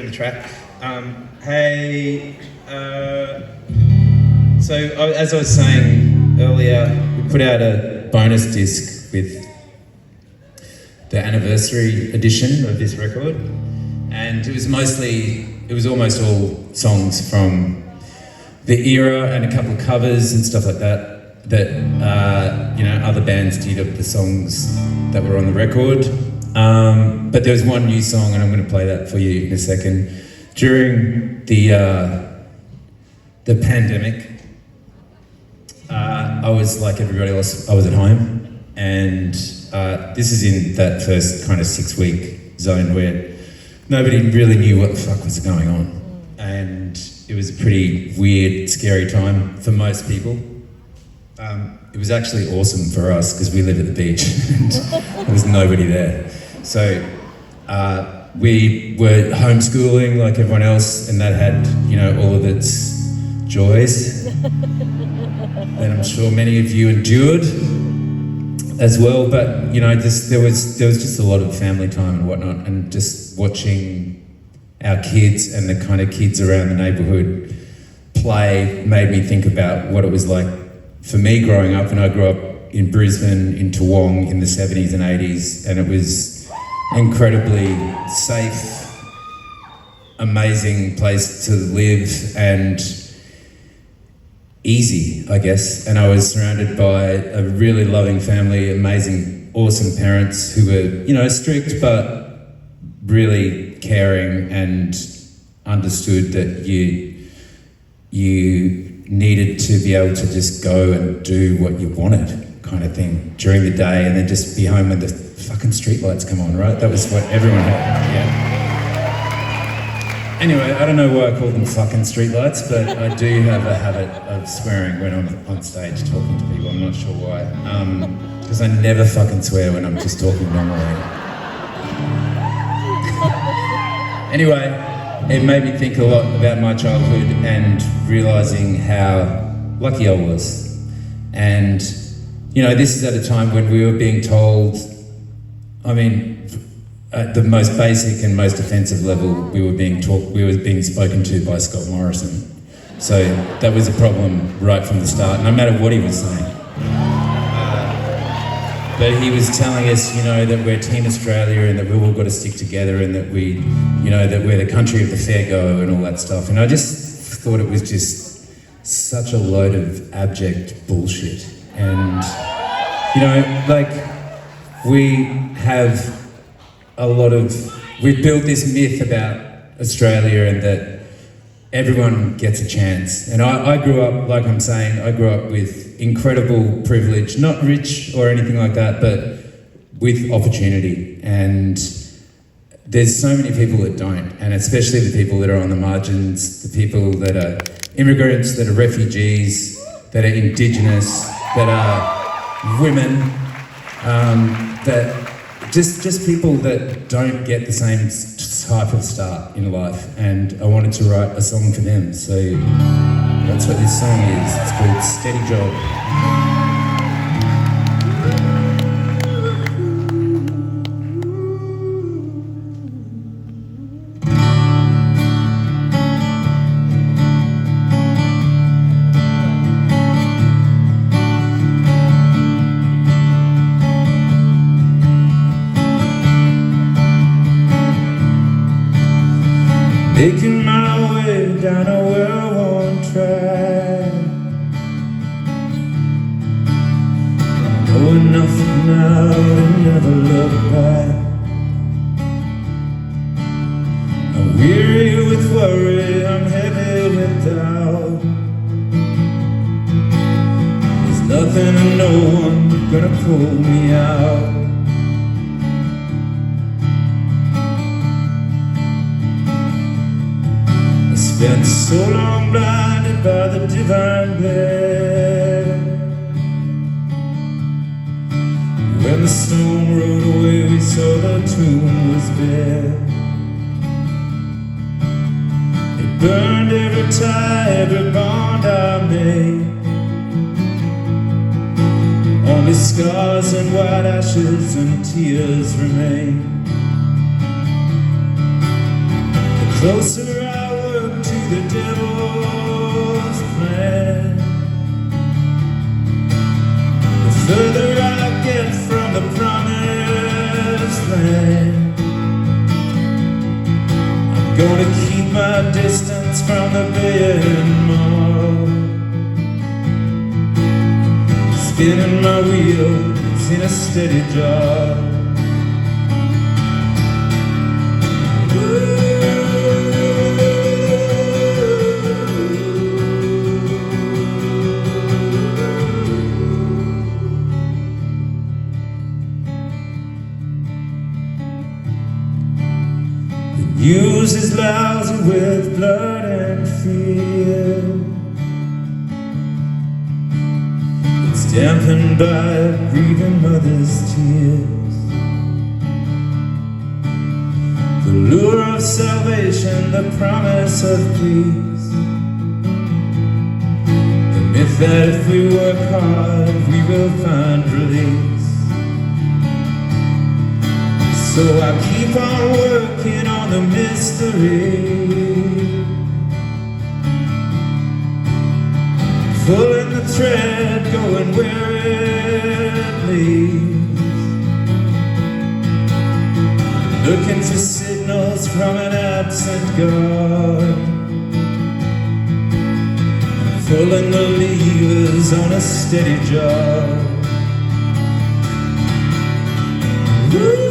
the track. So as I was saying earlier, we put out a bonus disc with the anniversary edition of this record, and it was almost all songs from the era and a couple of covers and stuff like that other bands did of the songs that were on the record. But there was one new song, and I'm going to play that for you in a second. During the pandemic, I was like everybody else, I was at home, and this is in that first kind of 6-week zone where nobody really knew what the fuck was going on. And it was a pretty weird, scary time for most people. It was actually awesome for us because we live at the beach and there was nobody there. So we were homeschooling like everyone else, and that had, all of its joys. And I'm sure many of you endured as well, but there was just a lot of family time and whatnot, and just watching our kids and the kind of kids around the neighbourhood play made me think about what it was like for me growing up. And I grew up in Brisbane, in Toowong in the 70s and 80s, and it was incredibly safe, amazing place to live, and easy, I guess. And I was surrounded by a really loving family, amazing, awesome parents who were, strict but really caring and understood that you needed to be able to just go and do what you wanted, kind of thing, during the day, and then just be home when the fucking streetlights come on, right? That was what everyone had, yeah. Anyway, I don't know why I call them fucking streetlights, but I do have a habit of swearing when I'm on stage talking to people. I'm not sure why. Because I never fucking swear when I'm just talking normally. Anyway, it made me think a lot about my childhood and realising how lucky I was. And, this is at a time when we were being told, at the most basic and most offensive level, we were being spoken to by Scott Morrison. So that was a problem right from the start, no matter what he was saying. But he was telling us, that we're Team Australia and that we've all got to stick together, and that that we're the country of the fair go and all that stuff. And I just thought it was just such a load of abject bullshit. And, we have we've built this myth about Australia and that everyone gets a chance. And I grew up, like I'm saying, with incredible privilege, not rich or anything like that, but with opportunity. And there's so many people that don't, and especially the people that are on the margins, the people that are immigrants, that are refugees, that are Indigenous, that are women, that just people that don't get the same type of start in life. And I wanted to write a song for them, so that's what this song is. It's called Steady Job. Making my way down a well-worn track, I know enough now to never look back. I'm weary with worry, I'm heavy with doubt. There's nothing and no one gonna pull me out. Been so long blinded by the divine glare. When the storm rolled away, we saw the tomb was bare. It burned every tie, every bond I made. Only scars and white ashes and tears remain. closer I work to the devil's plan, the further I get from the promised land. I'm gonna keep my distance from the baying mob, spinning my wheels in a steady job. News is lousy with blood and fear. It's dampened by a grieving mother's tears. The lure of salvation, the promise of peace, the myth that if we work hard we will find release. So I keep on working on the mystery, pulling the thread, going where it leads, looking for signals from an absent God, pulling the levers on a steady job. Woo!